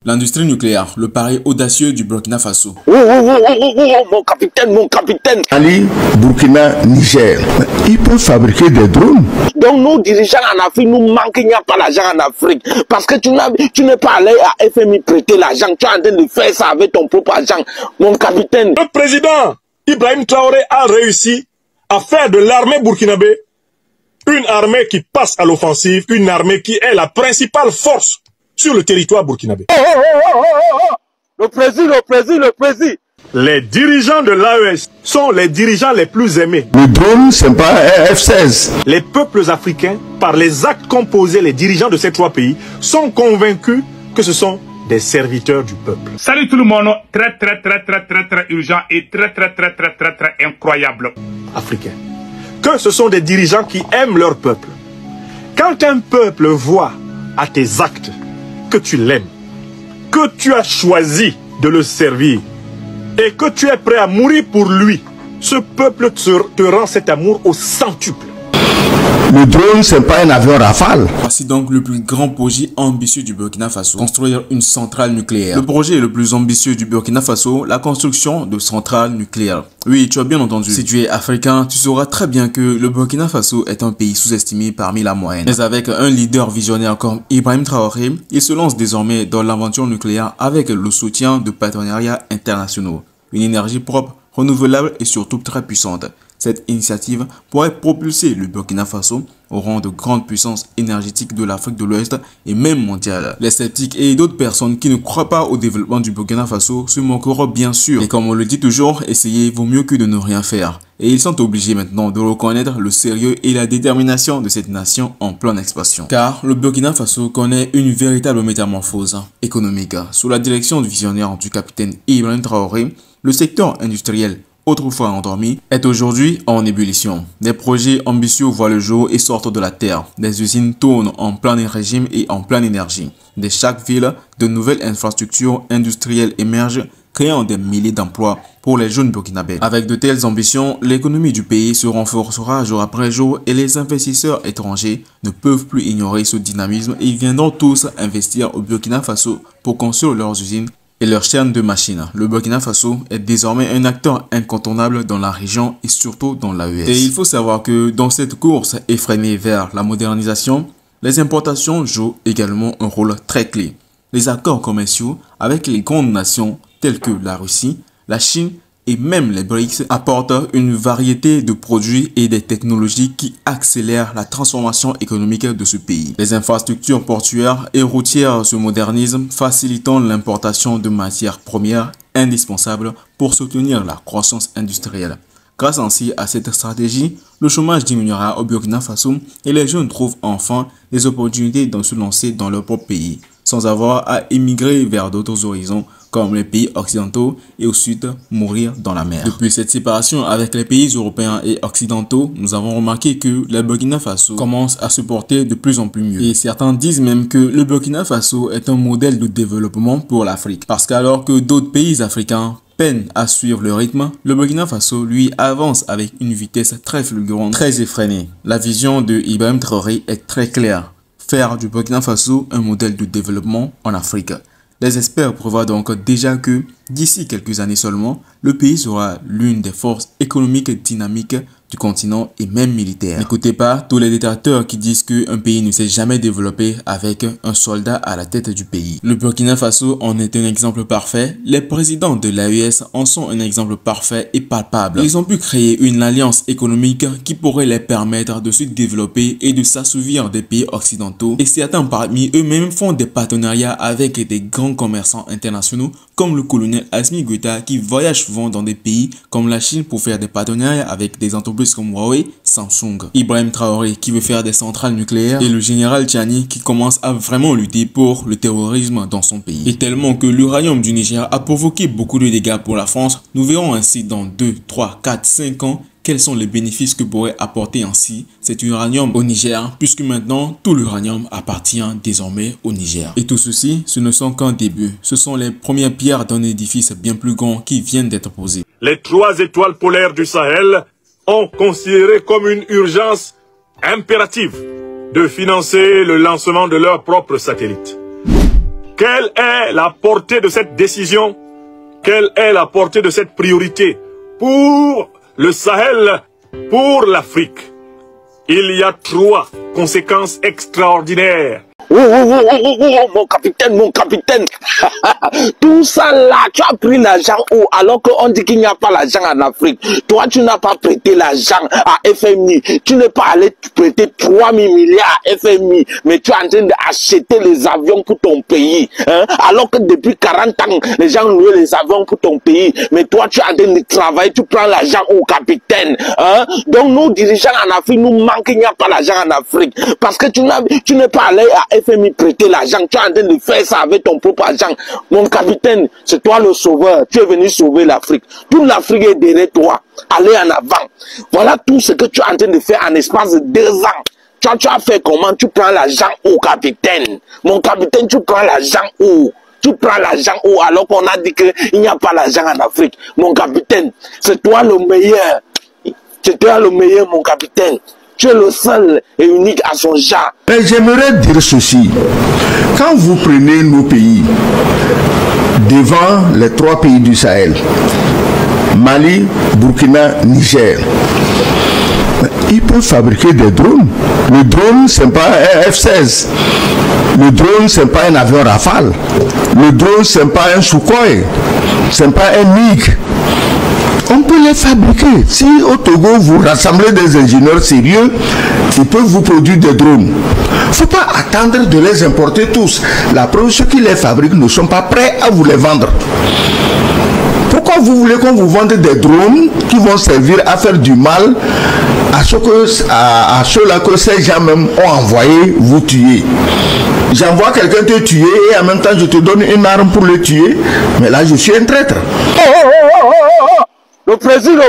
L'industrie nucléaire, le pari audacieux du Burkina Faso. Mon capitaine. Ali, Burkina, Niger, ils peuvent fabriquer des drones. Donc nos dirigeants en Afrique nous manquent, il n'y a pas d'argent en Afrique. Parce que tu n'es pas allé à FMI prêter l'argent, tu es en train de faire ça avec ton propre argent, mon capitaine. Le président Ibrahim Traoré a réussi à faire de l'armée burkinabé une armée qui passe à l'offensive, une armée qui est la principale force sur le territoire burkinabé. Le président. Les dirigeants de l'AES sont les dirigeants les plus aimés. Le drone, c'est pas un F-16. Les peuples africains, par les actes qu'ont posés les dirigeants de ces trois pays, sont convaincus que ce sont des serviteurs du peuple. Salut tout le monde, très urgent et très incroyable. Africains. Que ce sont des dirigeants qui aiment leur peuple. Quand un peuple voit à tes actes que tu l'aimes, que tu as choisi de le servir et que tu es prêt à mourir pour lui, ce peuple te rend cet amour au centuple. Le drone, c'est pas un avion Rafale. Voici donc le plus grand projet ambitieux du Burkina Faso, construire une centrale nucléaire. Le projet le plus ambitieux du Burkina Faso, la construction de centrales nucléaires. Oui, tu as bien entendu. Si tu es africain, tu sauras très bien que le Burkina Faso est un pays sous-estimé parmi la moyenne. Mais avec un leader visionnaire comme Ibrahim Traoré, il se lance désormais dans l'aventure nucléaire avec le soutien de partenariats internationaux. Une énergie propre, renouvelable et surtout très puissante. Cette initiative pourrait propulser le Burkina Faso au rang de grande puissance énergétique de l'Afrique de l'Ouest et même mondiale. Les sceptiques et d'autres personnes qui ne croient pas au développement du Burkina Faso se moqueront bien sûr. Et comme on le dit toujours, essayer vaut mieux que de ne rien faire. Et ils sont obligés maintenant de reconnaître le sérieux et la détermination de cette nation en pleine expansion. Car le Burkina Faso connaît une véritable métamorphose économique. Sous la direction du visionnaire du capitaine Ibrahim Traoré, le secteur industriel autrefois endormi, est aujourd'hui en ébullition. Des projets ambitieux voient le jour et sortent de la terre. Des usines tournent en plein régime et en pleine énergie. De chaque ville, de nouvelles infrastructures industrielles émergent, créant des milliers d'emplois pour les jeunes burkinabés. Avec de telles ambitions, l'économie du pays se renforcera jour après jour et les investisseurs étrangers ne peuvent plus ignorer ce dynamisme et ils viendront tous investir au Burkina Faso pour construire leurs usines et leur chaîne de machines. Le Burkina Faso est désormais un acteur incontournable dans la région et surtout dans l'AES. Et il faut savoir que dans cette course effrénée vers la modernisation, les importations jouent également un rôle très clé. Les accords commerciaux avec les grandes nations telles que la Russie, la Chine et même les BRICS apportent une variété de produits et des technologies qui accélèrent la transformation économique de ce pays. Les infrastructures portuaires et routières se modernisent, facilitant l'importation de matières premières indispensables pour soutenir la croissance industrielle. Grâce ainsi à cette stratégie, le chômage diminuera au Burkina Faso et les jeunes trouvent enfin des opportunités de se lancer dans leur propre pays, sans avoir à émigrer vers d'autres horizons comme les pays occidentaux et au sud mourir dans la mer. Depuis cette séparation avec les pays européens et occidentaux, nous avons remarqué que le Burkina Faso commence à se porter de plus en plus mieux. Et certains disent même que le Burkina Faso est un modèle de développement pour l'Afrique. Parce qu'alors que d'autres pays africains peinent à suivre le rythme, le Burkina Faso, lui, avance avec une vitesse très fulgurante, très effrénée. La vision de Ibrahim Traoré est très claire. Faire du Burkina Faso un modèle de développement en Afrique. Les experts prévoient donc déjà que, d'ici quelques années seulement, le pays sera l'une des forces économiques dynamiques du continent et même militaire. N'écoutez pas tous les détracteurs qui disent qu'un pays ne s'est jamais développé avec un soldat à la tête du pays. Le Burkina Faso en est un exemple parfait. Les présidents de l'AES en sont un exemple parfait et palpable. Ils ont pu créer une alliance économique qui pourrait les permettre de se développer et de s'assouvir des pays occidentaux. Et certains parmi eux-mêmes font des partenariats avec des grands commerçants internationaux comme le colonel Assimi Goïta qui voyage souvent dans des pays comme la Chine pour faire des partenariats avec des entreprises comme Huawei, Samsung. Ibrahim Traoré qui veut faire des centrales nucléaires et le général Tchani qui commence à vraiment lutter pour le terrorisme dans son pays. Et tellement que l'uranium du Niger a provoqué beaucoup de dégâts pour la France, nous verrons ainsi dans 2, 3, 4, 5 ans quels sont les bénéfices que pourrait apporter ainsi cet uranium au Niger, puisque maintenant tout l'uranium appartient désormais au Niger. Et tout ceci, ce ne sont qu'un début. Ce sont les premières pierres d'un édifice bien plus grand qui viennent d'être posées. Les 3 étoiles polaires du Sahel ont considéré comme une urgence impérative de financer le lancement de leurs propres satellites. Quelle est la portée de cette décision? Quelle est la portée de cette priorité pour le Sahel, pour l'Afrique? Il y a 3 conséquences extraordinaires. Mon capitaine. Tout ça là, tu as pris l'argent où alors qu'on dit qu'il n'y a pas l'argent en Afrique. Toi, tu n'as pas prêté l'argent à FMI. Tu n'es pas allé prêter 3 000 milliards à FMI. Mais tu es en train d'acheter les avions pour ton pays. Hein? Alors que depuis 40 ans, les gens louaient les avions pour ton pays. Mais toi, tu es en train de travailler, tu prends l'argent au capitaine. Hein? Donc, nous, dirigeants en Afrique, nous manquons qu'il n'y a pas l'argent en Afrique. Parce que tu n'es pas allé à FMI prêter l'argent, tu es en train de faire ça avec ton propre argent. Mon capitaine, c'est toi le sauveur, tu es venu sauver l'Afrique. Toute l'Afrique est derrière toi, allez en avant. Voilà tout ce que tu es en train de faire en espace de 2 ans. Tu as fait comment? Tu prends l'argent au capitaine. Mon capitaine, tu prends l'argent où? Tu prends l'argent où alors qu'on a dit qu'il n'y a pas l'argent en Afrique. Mon capitaine, c'est toi le meilleur. C'est toi le meilleur, mon capitaine. Tu es le seul et unique à son genre. Et j'aimerais dire ceci. Quand vous prenez nos pays, devant les 3 pays du Sahel, Mali, Burkina, Niger, ils peuvent fabriquer des drones. Le drone, ce n'est pas un F-16. Le drone, ce n'est pas un avion Rafale. Le drone, ce n'est pas un Sukhoi. Ce n'est pas un MiG. On peut les fabriquer. Si au Togo, vous rassemblez des ingénieurs sérieux, ils peuvent vous produire des drones. Il ne faut pas attendre de les importer tous. La preuve, ceux qui les fabriquent ne sont pas prêts à vous les vendre. Pourquoi vous voulez qu'on vous vende des drones qui vont servir à faire du mal à ceux-là que ces gens même ont envoyé vous tuer? J'envoie quelqu'un te tuer et en même temps je te donne une arme pour le tuer. Mais là, je suis un traître. Le président.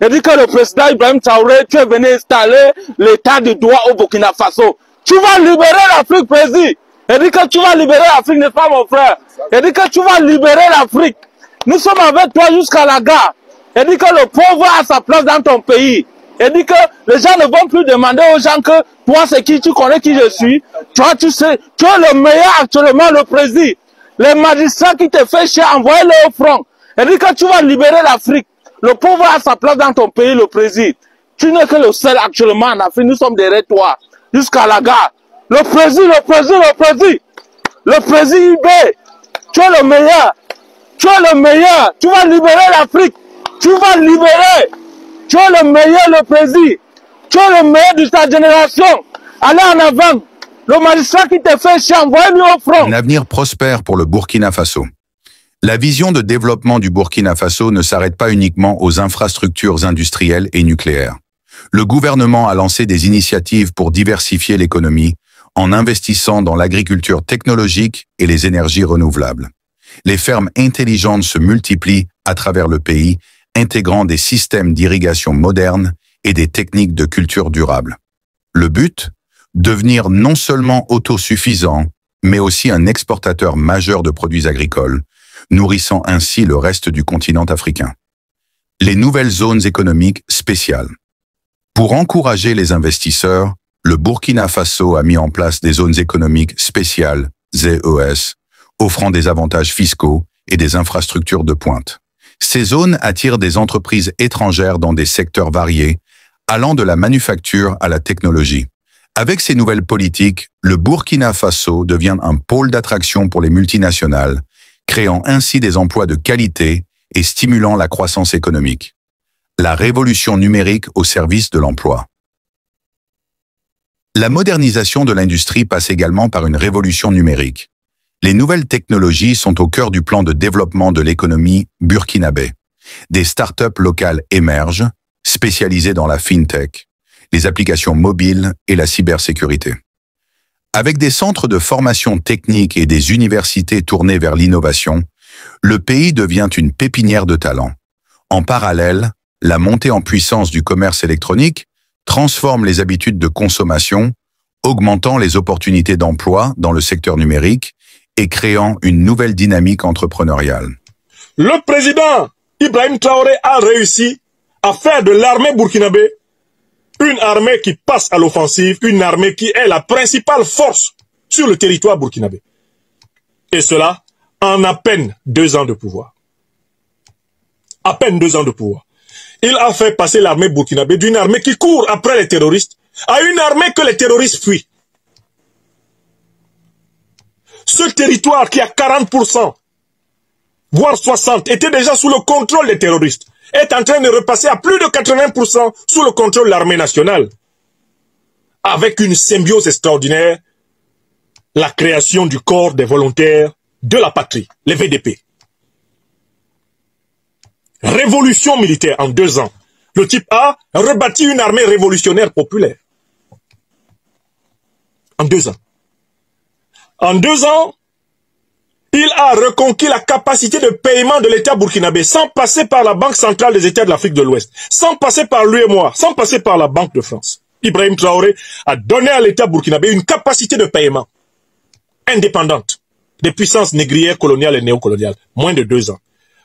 Il dit que le président Ibrahim Traoré, tu es venu installer l'état de droit au Burkina Faso. Tu vas libérer l'Afrique, président. Il dit que tu vas libérer l'Afrique, n'est-ce pas mon frère? Il dit que tu vas libérer l'Afrique. Nous sommes avec toi jusqu'à la gare. Il dit que le pauvre a sa place dans ton pays. Il dit que les gens ne vont plus demander aux gens que toi c'est qui, tu connais qui je suis. Toi tu sais, tu es le meilleur actuellement, le président. Les magistrats qui te font chier, envoyez-les au front. Il dit que tu vas libérer l'Afrique. Le pauvre a sa place dans ton pays, le président. Tu n'es que le seul actuellement en Afrique. Nous sommes derrière toi. Jusqu'à la gare. Le président. Le président IB. Tu es le meilleur. Tu es le meilleur. Tu vas libérer l'Afrique. Tu vas libérer. Tu es le meilleur, le président. Tu es le meilleur de ta génération. Allez en avant. Le magistrat qui te fait chier, envoyez-lui au front. Un avenir prospère pour le Burkina Faso. La vision de développement du Burkina Faso ne s'arrête pas uniquement aux infrastructures industrielles et nucléaires. Le gouvernement a lancé des initiatives pour diversifier l'économie en investissant dans l'agriculture technologique et les énergies renouvelables. Les fermes intelligentes se multiplient à travers le pays, intégrant des systèmes d'irrigation modernes et des techniques de culture durable. Le but? Devenir non seulement autosuffisant, mais aussi un exportateur majeur de produits agricoles, nourrissant ainsi le reste du continent africain. Les nouvelles zones économiques spéciales. Pour encourager les investisseurs, le Burkina Faso a mis en place des zones économiques spéciales, ZES, offrant des avantages fiscaux et des infrastructures de pointe. Ces zones attirent des entreprises étrangères dans des secteurs variés, allant de la manufacture à la technologie. Avec ces nouvelles politiques, le Burkina Faso devient un pôle d'attraction pour les multinationales, créant ainsi des emplois de qualité et stimulant la croissance économique. La révolution numérique au service de l'emploi. La modernisation de l'industrie passe également par une révolution numérique. Les nouvelles technologies sont au cœur du plan de développement de l'économie burkinabé. Des startups locales émergent, spécialisées dans la fintech, les applications mobiles et la cybersécurité. Avec des centres de formation technique et des universités tournées vers l'innovation, le pays devient une pépinière de talents. En parallèle, la montée en puissance du commerce électronique transforme les habitudes de consommation, augmentant les opportunités d'emploi dans le secteur numérique et créant une nouvelle dynamique entrepreneuriale. Le président Ibrahim Traoré a réussi à faire de l'armée burkinabé une armée qui passe à l'offensive, une armée qui est la principale force sur le territoire burkinabé. Et cela en à peine 2 ans de pouvoir. À peine 2 ans de pouvoir. Il a fait passer l'armée burkinabé d'une armée qui court après les terroristes à une armée que les terroristes fuient. Ce territoire qui a 40%, voire 60%, était déjà sous le contrôle des terroristes, est en train de repasser à plus de 80% sous le contrôle de l'armée nationale. Avec une symbiose extraordinaire, la création du corps des volontaires de la patrie, les VDP. Révolution militaire en 2 ans. Le type a rebâti une armée révolutionnaire populaire. En 2 ans. En 2 ans, il a reconquis la capacité de paiement de l'État burkinabé sans passer par la Banque centrale des États de l'Afrique de l'Ouest, sans passer par l'UEMOA, sans passer par la Banque de France. Ibrahim Traoré a donné à l'État burkinabé une capacité de paiement indépendante des puissances négrières coloniales et néocoloniales, moins de 2 ans.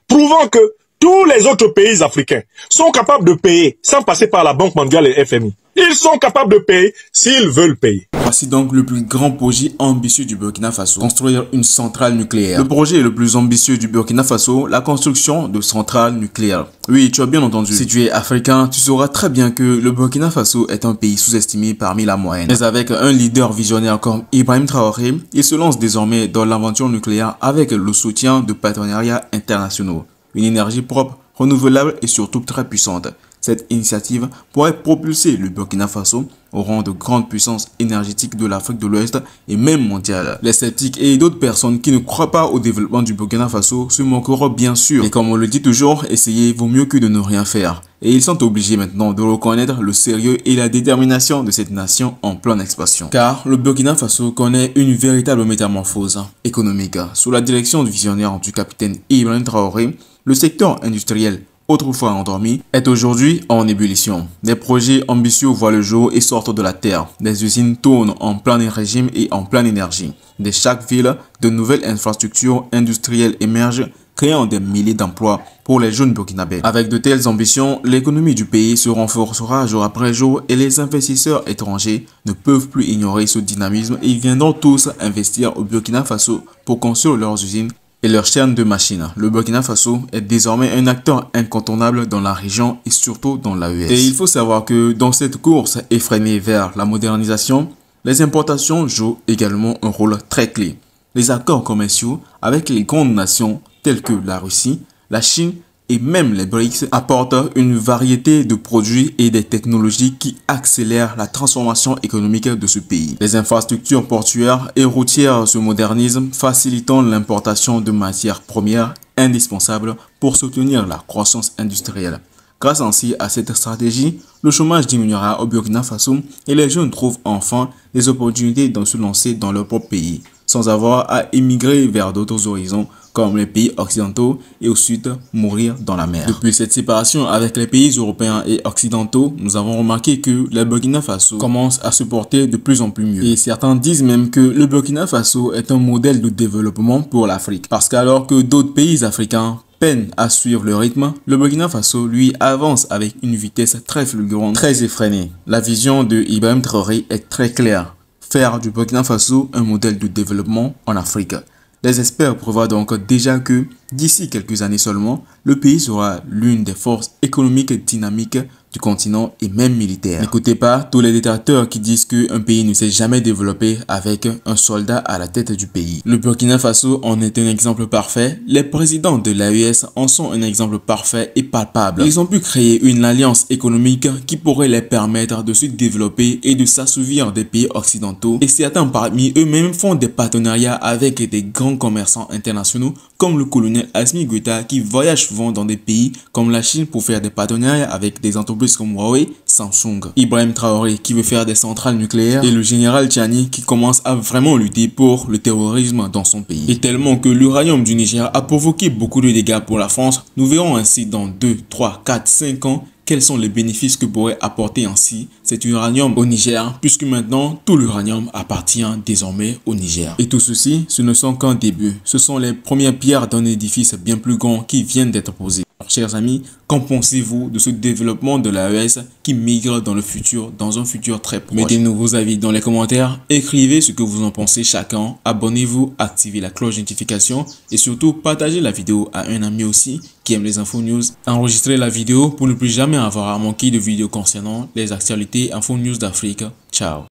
Prouvant que tous les autres pays africains sont capables de payer sans passer par la Banque mondiale et FMI. Ils sont capables de payer s'ils veulent payer. Voici donc le plus grand projet ambitieux du Burkina Faso, construire une centrale nucléaire. Le projet le plus ambitieux du Burkina Faso, la construction de centrales nucléaires. Oui, tu as bien entendu. Si tu es africain, tu sauras très bien que le Burkina Faso est un pays sous-estimé parmi la moyenne. Mais avec un leader visionnaire comme Ibrahim Traoré, il se lance désormais dans l'aventure nucléaire avec le soutien de partenariats internationaux. Une énergie propre, renouvelable et surtout très puissante. Cette initiative pourrait propulser le Burkina Faso au rang de grande puissance énergétique de l'Afrique de l'Ouest et même mondiale. Les sceptiques et d'autres personnes qui ne croient pas au développement du Burkina Faso se moqueront bien sûr. Et comme on le dit toujours, essayer vaut mieux que de ne rien faire. Et ils sont obligés maintenant de reconnaître le sérieux et la détermination de cette nation en pleine expansion. Car le Burkina Faso connaît une véritable métamorphose économique. Sous la direction du visionnaire du capitaine Ibrahim Traoré, le secteur industriel, autrefois endormi, est aujourd'hui en ébullition. Des projets ambitieux voient le jour et sortent de la terre. Des usines tournent en plein régime et en pleine énergie. De chaque ville, de nouvelles infrastructures industrielles émergent, créant des milliers d'emplois pour les jeunes burkinabés. Avec de telles ambitions, l'économie du pays se renforcera jour après jour et les investisseurs étrangers ne peuvent plus ignorer ce dynamisme et viendront tous investir au Burkina Faso pour construire leurs usines et leur chaîne de machines. Le Burkina Faso est désormais un acteur incontournable dans la région et surtout dans l'AES. Et il faut savoir que dans cette course effrénée vers la modernisation, les importations jouent également un rôle très clé. Les accords commerciaux avec les grandes nations telles que la Russie, la Chine et même les BRICS apportent une variété de produits et des technologies qui accélèrent la transformation économique de ce pays. Les infrastructures portuaires et routières se modernisent, facilitant l'importation de matières premières indispensables pour soutenir la croissance industrielle. Grâce ainsi à cette stratégie, le chômage diminuera au Burkina Faso et les jeunes trouvent enfin des opportunités de se lancer dans leur propre pays, sans avoir à émigrer vers d'autres horizons comme les pays occidentaux et au sud mourir dans la mer. Depuis cette séparation avec les pays européens et occidentaux, nous avons remarqué que le Burkina Faso commence à se porter de plus en plus mieux. Et certains disent même que le Burkina Faso est un modèle de développement pour l'Afrique. Parce qu'alors que d'autres pays africains peinent à suivre le rythme, le Burkina Faso, lui, avance avec une vitesse très fulgurante, très effrénée. La vision de Ibrahim Traoré est très claire. Faire du Burkina Faso un modèle de développement en Afrique. Les experts prévoient donc déjà que, d'ici quelques années seulement, le pays sera l'une des forces économiques dynamiques du continent et même militaire. N'écoutez pas tous les détracteurs qui disent qu'un pays ne s'est jamais développé avec un soldat à la tête du pays. Le Burkina Faso en est un exemple parfait. Les présidents de l'AES en sont un exemple parfait et palpable. Ils ont pu créer une alliance économique qui pourrait les permettre de se développer et de s'assouvir des pays occidentaux. Et certains parmi eux-mêmes font des partenariats avec des grands commerçants internationaux comme le colonel Assimi Goïta qui voyage souvent dans des pays comme la Chine pour faire des partenariats avec des entreprises comme Huawei, Samsung. Ibrahim Traoré qui veut faire des centrales nucléaires et le général Tchani qui commence à vraiment lutter pour le terrorisme dans son pays. Et tellement que l'uranium du Niger a provoqué beaucoup de dégâts pour la France, nous verrons ainsi dans 2, 3, 4, 5 ans quels sont les bénéfices que pourrait apporter ainsi cet uranium au Niger, puisque maintenant tout l'uranium appartient désormais au Niger. Et tout ceci, ce ne sont qu'un début. Ce sont les premières pierres d'un édifice bien plus grand qui viennent d'être posées. Chers amis, qu'en pensez-vous de ce développement de l'AES qui migre dans le futur, dans un futur très proche? Mettez-nous vos avis dans les commentaires, écrivez ce que vous en pensez chacun, abonnez-vous, activez la cloche de notification et surtout partagez la vidéo à un ami aussi qui aime les infos news. Enregistrez la vidéo pour ne plus jamais avoir à manquer de vidéos concernant les actualités info news d'Afrique. Ciao.